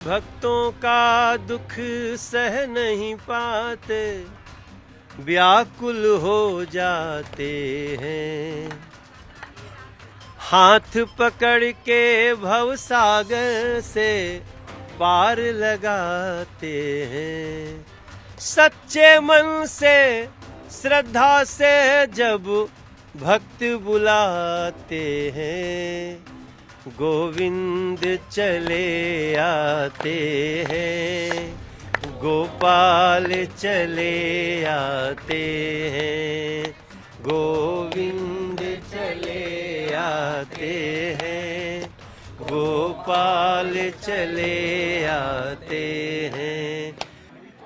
भक्तों का दुख सह नहीं पाते, व्याकुल हो जाते हैं। हाथ पकड़ के भव सागर से पार लगाते हैं। सच्चे मन से श्रद्धा से जब भक्त बुलाते हैं, गोविंद चले आते हैं, गोपाल चले आते हैं, गोविंद चले आते हैं, गोपाल चले आते हैं।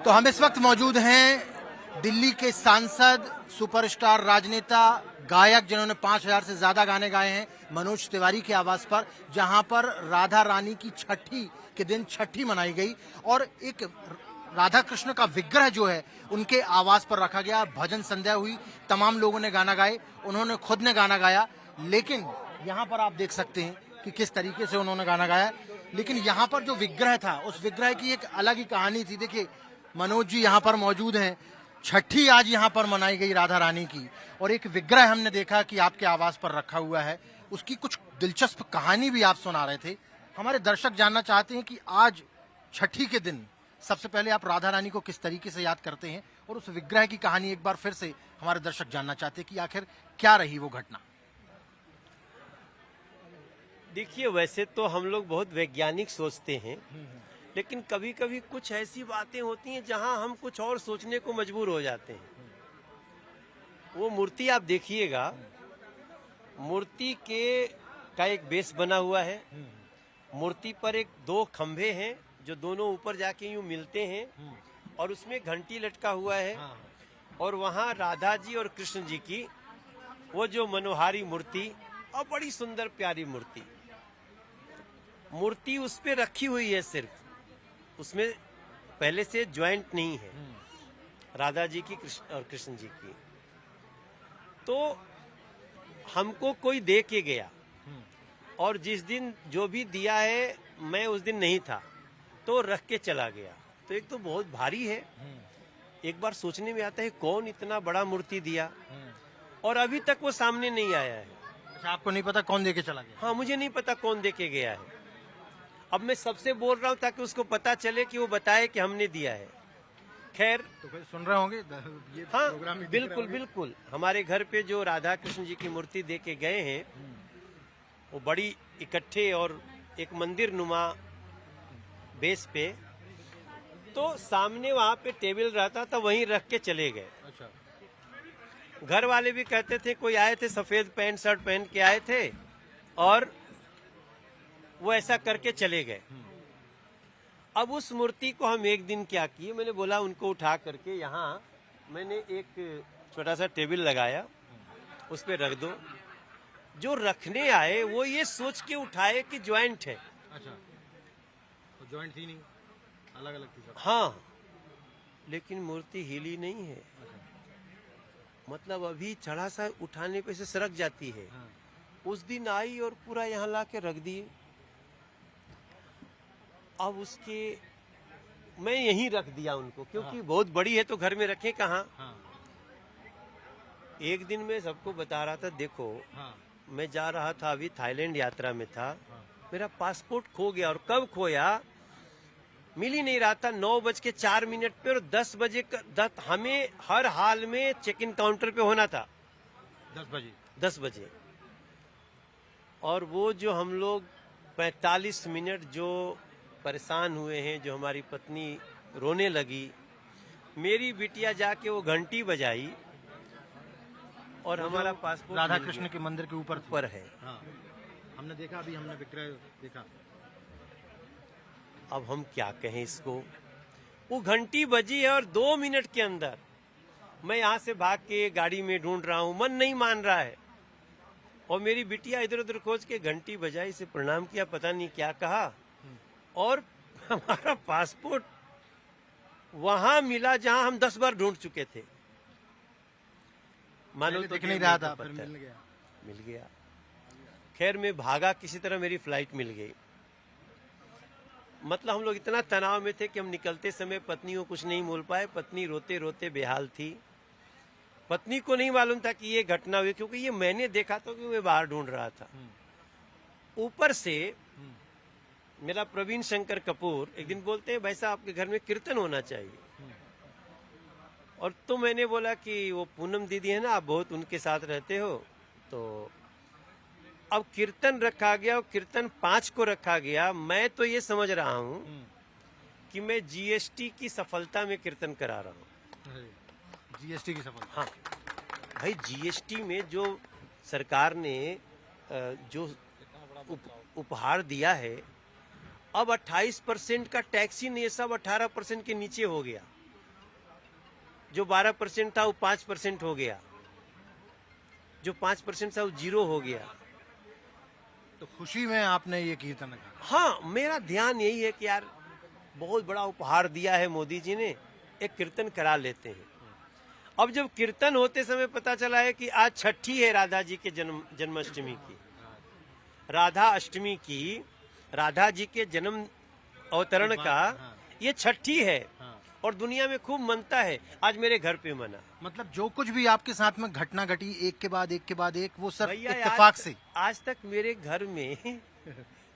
तो हम इस वक्त मौजूद हैं दिल्ली के सांसद, सुपरस्टार राजनेता, गायक जिन्होंने 5000 से ज्यादा गाने गाए हैं, मनोज तिवारी के आवास पर, जहां पर राधा रानी की छठी के दिन छठी मनाई गई और एक राधा कृष्ण का विग्रह जो है उनके आवास पर रखा गया। भजन संध्या हुई, तमाम लोगों ने गाना गाए, उन्होंने खुद ने गाना गाया। लेकिन यहाँ पर आप देख सकते हैं कि किस तरीके से उन्होंने गाना गाया। लेकिन यहाँ पर जो विग्रह था, उस विग्रह की एक अलग ही कहानी थी। देखिए, मनोज जी यहाँ पर मौजूद हैं। छठी आज यहाँ पर मनाई गई राधा रानी की, और एक विग्रह हमने देखा कि आपके आवास पर रखा हुआ है। उसकी कुछ दिलचस्प कहानी भी आप सुना रहे थे। हमारे दर्शक जानना चाहते हैं कि आज छठी के दिन सबसे पहले आप राधा रानी को किस तरीके से याद करते हैं, और उस विग्रह की कहानी एक बार फिर से हमारे दर्शक जानना चाहते हैं कि आखिर क्या रही वो घटना। देखिए, वैसे तो हम लोग बहुत वैज्ञानिक सोचते हैं, लेकिन कभी कभी कुछ ऐसी बातें होती हैं जहां हम कुछ और सोचने को मजबूर हो जाते हैं। वो मूर्ति आप देखिएगा, मूर्ति का एक बेस बना हुआ है। मूर्ति पर एक दो खंभे हैं जो दोनों ऊपर जाके यूं मिलते हैं, और उसमें घंटी लटका हुआ है। और वहां राधा जी और कृष्ण जी की वो जो मनोहारी मूर्ति, और बड़ी सुंदर प्यारी मूर्ति उस पे रखी हुई है। सिर्फ उसमें पहले से ज्वाइंट नहीं है, राधा जी की और कृष्ण जी की। तो हमको कोई दे के गया, और जिस दिन जो भी दिया है मैं उस दिन नहीं था, तो रख के चला गया। तो एक तो बहुत भारी है। एक बार सोचने में आता है कौन इतना बड़ा मूर्ति दिया, और अभी तक वो सामने नहीं आया है। अच्छा, आपको नहीं पता कौन दे के चला गया? हाँ, मुझे नहीं पता कौन दे के गया है। अब मैं सबसे बोल रहा हूँ ताकि उसको पता चले कि वो बताए कि हमने दिया है। खैर, तो फिर सुन रहे होंगे ये हाँ, प्रोग्राम भी देख रहे बिल्कुल होंगे। बिल्कुल। हमारे घर पे जो राधा कृष्ण जी की मूर्ति दे के गए हैं, वो बड़ी इकट्ठे और एक मंदिर नुमा बेस पे, तो सामने वहां पे टेबल रहता था, वहीं रख के चले गए। अच्छा, घर वाले भी कहते थे, कोई आए थे सफेद पैंट शर्ट पहन के आए थे, और वो ऐसा करके चले गए। अब उस मूर्ति को हम एक दिन क्या किए, मैंने बोला उनको उठा करके यहाँ मैंने एक छोटा सा टेबल लगाया, उस पर रख दो। जो रखने आए वो ये सोच के उठाए कि ज्वाइंट है। अच्छा, तो जॉइंट थी नहीं, अलग अलग थी सब। हाँ, लेकिन मूर्ति हिली नहीं है। मतलब अभी चढ़ा सा उठाने पे से सरक जाती है। हाँ। उस दिन आई और पूरा यहाँ ला के रख दिए। अब उसके मैं यहीं रख दिया उनको, क्योंकि बहुत बड़ी है तो घर में रखे कहाँ। हाँ। एक दिन मैं सबको बता रहा था, देखो हाँ। मैं जा रहा था, अभी थाईलैंड यात्रा में था, मेरा पासपोर्ट खो गया। और कब खोया, मिल ही नहीं रहा था। 9:04 पे, और 10 बजे हमें हर हाल में चेक इन काउंटर पे होना था 10 बजे। और वो जो हम लोग 45 मिनट जो परेशान हुए हैं, जो हमारी पत्नी रोने लगी, मेरी बिटिया जाके वो घंटी बजाई, और हमारा पासपोर्ट राधा कृष्ण के मंदिर के ऊपर है। हाँ, हमने देखा, अभी हमने विग्रह देखा। अब हम क्या कहें इसको। वो घंटी बजी है, और 2 मिनट के अंदर मैं यहाँ से भाग के गाड़ी में ढूंढ रहा हूँ, मन नहीं मान रहा है। और मेरी बिटिया इधर उधर खोज के घंटी बजाई, से प्रणाम किया, पता नहीं क्या कहा, और हमारा पासपोर्ट वहां मिला जहां हम 10 बार ढूंढ चुके थे। मानो तो दिख नहीं रहा था, फिर मिल गया। खैर मैं भागा, किसी तरह मेरी फ्लाइट मिल गई। मतलब हम लोग इतना तनाव में थे कि हम निकलते समय पत्नी को कुछ नहीं बोल पाए। पत्नी रोते रोते बेहाल थी। पत्नी को नहीं मालूम था कि ये घटना हुई, क्योंकि ये मैंने देखा था कि मैं बाहर ढूंढ रहा था। ऊपर से मेरा प्रवीण शंकर कपूर एक दिन बोलते हैं, भाई साहब आपके घर में कीर्तन होना चाहिए। और तो मैंने बोला कि वो पूनम दीदी है ना, आप बहुत उनके साथ रहते हो, तो अब कीर्तन रखा गया और कीर्तन 5 को रखा गया। मैं तो ये समझ रहा हूँ कि मैं जीएसटी की सफलता में कीर्तन करा रहा हूँ। जीएसटी की सफलता? हाँ भाई, जीएसटी में जो सरकार ने जो उपहार दिया है, अब 28% का टैक्स ही नहीं, सब 18% के नीचे हो गया। जो 12% था वो 5% हो गया, जो 5% था वो 0 हो गया। तो खुशी में आपने ये कीर्तन रखा? हाँ, मेरा ध्यान यही है कि यार बहुत बड़ा उपहार दिया है मोदी जी ने, एक कीर्तन करा लेते हैं। अब जब कीर्तन होते समय पता चला है कि आज छठी है राधा जी के जन्माष्टमी की, राधा अष्टमी की, राधा जी के जन्म अवतरण का ये छठी है और दुनिया में खूब मनता है। आज मेरे घर पे मना। मतलब जो कुछ भी आपके साथ में घटना घटी एक के बाद एक वो सब भैया इत्तेफाक से? आज तक मेरे घर में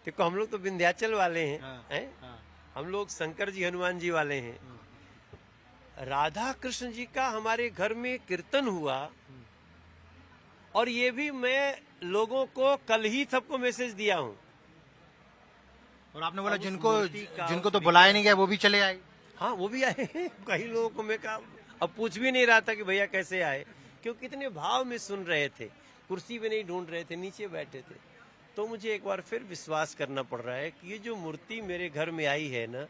देखो, हम लोग तो विंध्याचल वाले हैं, हम लोग शंकर जी हनुमान जी वाले हैं। राधा कृष्ण जी का हमारे घर में कीर्तन हुआ, और ये भी मैं लोगों को कल ही सबको मैसेज दिया हूँ। और आपने बोला जिनको तो बुलाया नहीं गया वो भी चले आए? हाँ, वो भी आए। कई लोगों को मैं कहा, अब पूछ भी नहीं रहा था कि भैया कैसे आए, क्योंकि कितने भाव में सुन रहे थे, कुर्सी भी नहीं ढूंढ रहे थे, नीचे बैठे थे। तो मुझे एक बार फिर विश्वास करना पड़ रहा है कि ये जो मूर्ति मेरे घर में आई है ना,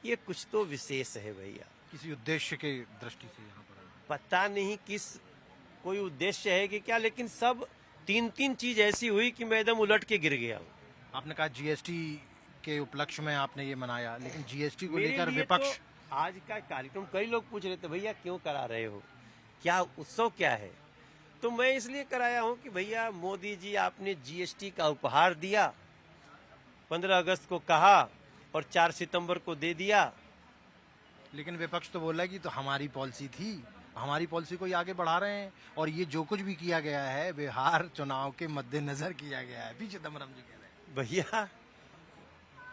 ये कुछ तो विशेष है भैया। किसी उद्देश्य के दृष्टि से यहाँ पर पता नहीं किस कोई उद्देश्य है कि क्या, लेकिन सब 3 चीज ऐसी हुई कि मैं एकदम उलट के गिर गया हूँ। आपने कहा जीएसटी के उपलक्ष्य में आपने ये मनाया, लेकिन जीएसटी को मेरे लेकर लिए विपक्ष तो आज का कार्यक्रम, कई लोग पूछ रहे थे भैया क्यों करा रहे हो, क्या उत्सव क्या है। तो मैं इसलिए कराया हूँ कि भैया मोदी जी आपने जीएसटी का उपहार दिया, 15 अगस्त को कहा और 4 सितंबर को दे दिया। लेकिन विपक्ष तो बोला कि तो हमारी पॉलिसी थी, हमारी पॉलिसी को ये आगे बढ़ा रहे हैं, और ये जो कुछ भी किया गया है बिहार चुनाव के मद्देनजर किया गया है। पी चिदम्बरम जी कह रहे हैं भैया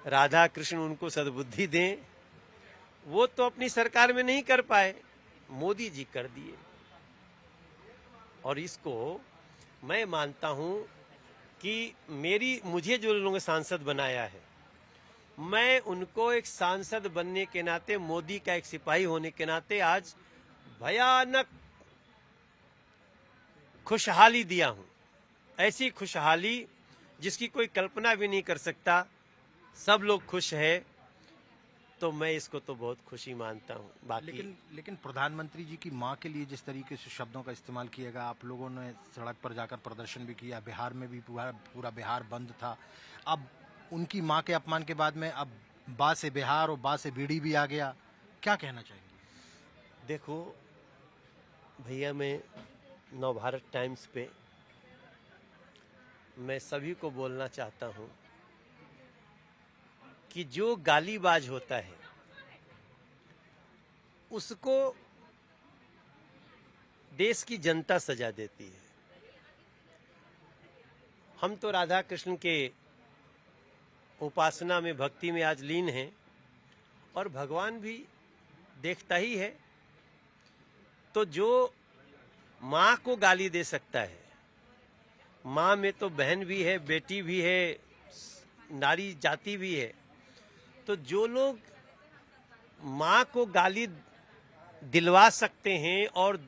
राधा कृष्ण उनको सद्बुद्धि दें, वो तो अपनी सरकार में नहीं कर पाए, मोदी जी कर दिए। और इसको मैं मानता हूं कि मुझे जो लोगों ने सांसद बनाया है, मैं उनको एक सांसद बनने के नाते, मोदी का एक सिपाही होने के नाते आज भयानक खुशहाली दिया हूं। ऐसी खुशहाली जिसकी कोई कल्पना भी नहीं कर सकता। सब लोग खुश है, तो मैं इसको तो बहुत खुशी मानता हूँ। बाकी लेकिन प्रधानमंत्री जी की मां के लिए जिस तरीके से शब्दों का इस्तेमाल किया गया, आप लोगों ने सड़क पर जाकर प्रदर्शन भी किया, बिहार में भी पूरा बिहार बंद था। अब उनकी मां के अपमान के बाद में अब बा से बिहार और बा से बीड़ी भी आ गया, क्या कहना चाहेंगे? देखो भैया, मैं नवभारत टाइम्स पे मैं सभी को बोलना चाहता हूँ कि जो गालीबाज होता है उसको देश की जनता सजा देती है। हम तो राधा कृष्ण के उपासना में, भक्ति में आज लीन हैं, और भगवान भी देखता ही है। तो जो माँ को गाली दे सकता है, माँ में तो बहन भी है, बेटी भी है, नारी जाति भी है, तो जो लोग माँ को गाली दिलवा सकते हैं और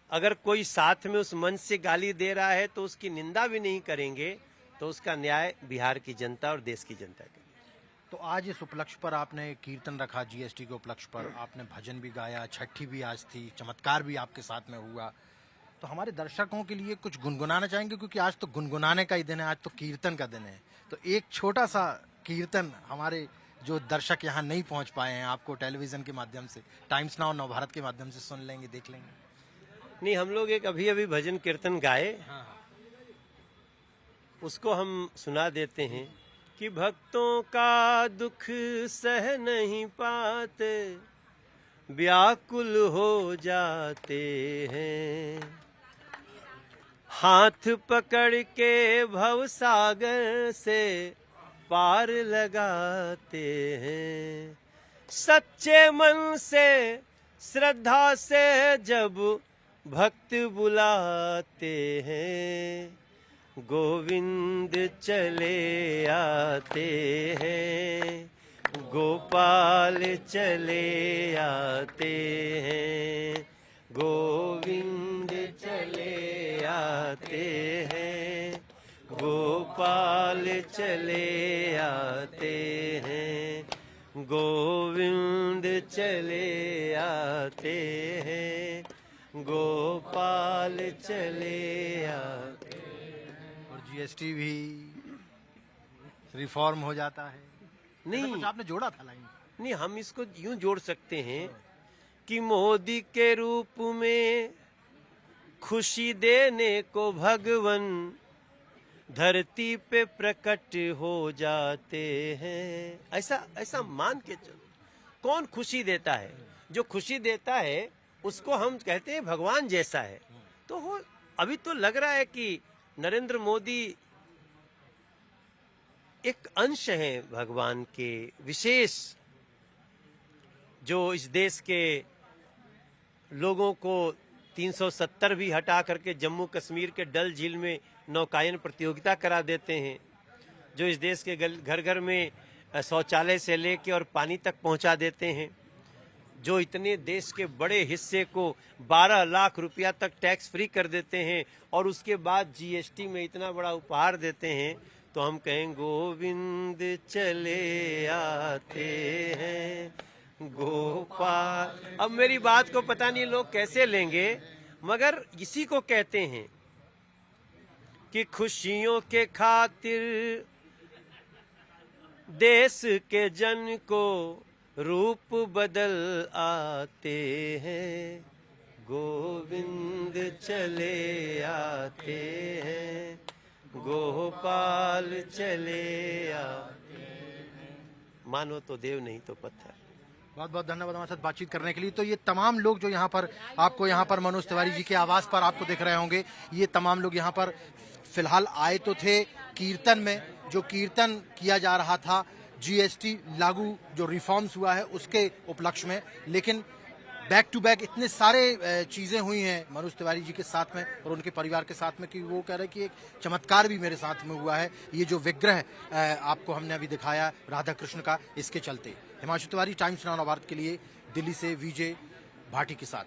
अगर कोई साथ में उस मंच से गाली दे रहा है तो उसकी निंदा भी नहीं करेंगे, तो उसका न्याय बिहार की जनता और देश की जनता करेगी। तो आज इस उपलक्ष्य पर आपने कीर्तन रखा, जीएसटी के उपलक्ष्य पर आपने भजन भी गाया, छठी भी आज थी, चमत्कार भी आपके साथ में हुआ। तो हमारे दर्शकों के लिए कुछ गुनगुनाना चाहेंगे, क्योंकि आज तो गुनगुनाने का ही दिन है, आज तो कीर्तन का दिन है। तो एक छोटा सा कीर्तन हमारे जो दर्शक यहाँ नहीं पहुँच पाए हैं, आपको टेलीविजन के माध्यम से, टाइम्स नाउ नवभारत के माध्यम से सुन लेंगे, देख लेंगे। नहीं, हम लोग एक अभी भजन कीर्तन गाए, उसको हम सुना देते हैं। कि भक्तों का दुख सह नहीं पाते, व्याकुल हो जाते हैं। हाथ पकड़ के भव सागर से पार लगाते हैं। सच्चे मन से श्रद्धा से जब भक्त बुलाते हैं, गोविंद चले आते हैं, गोपाल चले आते हैं, गोविंद चले आते हैं, गोपाल चले आते हैं, गोविंद चले आते हैं, गोपाल चले आते हैं। और जीएसटी भी रिफॉर्म हो जाता है। नहीं कुछ आपने जोड़ा था लाइन। नहीं, हम इसको यूं जोड़ सकते हैं कि मोदी के रूप में खुशी देने को भगवन धरती पे प्रकट हो जाते हैं। ऐसा मान के चलो। कौन खुशी देता है? जो खुशी देता है उसको हम कहते हैं भगवान जैसा है। तो हो अभी तो लग रहा है कि नरेंद्र मोदी एक अंश है भगवान के विशेष, जो इस देश के लोगों को 370 भी हटा करके जम्मू कश्मीर के डल झील में नौकायन प्रतियोगिता करा देते हैं, जो इस देश के घर घर में शौचालय से लेके और पानी तक पहुंचा देते हैं, जो इतने देश के बड़े हिस्से को 12 लाख रुपया तक टैक्स फ्री कर देते हैं और उसके बाद जीएसटी में इतना बड़ा उपहार देते हैं। तो हम कहें गोविंद चले आते हैं, गोपाल। अब मेरी बात को पता नहीं लोग कैसे लेंगे, मगर इसी को कहते हैं कि खुशियों के खातिर देश के जन को रूप बदल आते हैं, गोविंद चले आते हैं, गोपाल चले आते हैं। मानो तो देव, नहीं तो पत्थर। बहुत बहुत धन्यवाद हमारे साथ बातचीत करने के लिए। तो ये तमाम लोग जो यहाँ पर आपको यहाँ पर मनोज तिवारी जी के आवास पर आपको दिख रहे होंगे, ये तमाम लोग यहाँ पर फिलहाल आए तो थे कीर्तन में, जो कीर्तन किया जा रहा था जीएसटी लागू जो रिफॉर्म्स हुआ है उसके उपलक्ष्य में। लेकिन बैक टू बैक इतने सारे चीज़ें हुई हैं मनोज तिवारी जी के साथ में और उनके परिवार के साथ में कि वो कह रहे हैं कि एक चमत्कार भी मेरे साथ में हुआ है। ये जो विग्रह आपको हमने अभी दिखाया राधा कृष्ण का, इसके चलते। हिमांशु तिवारी, टाइम्स नाउ भारत के लिए, दिल्ली से विजय भाटी के साथ।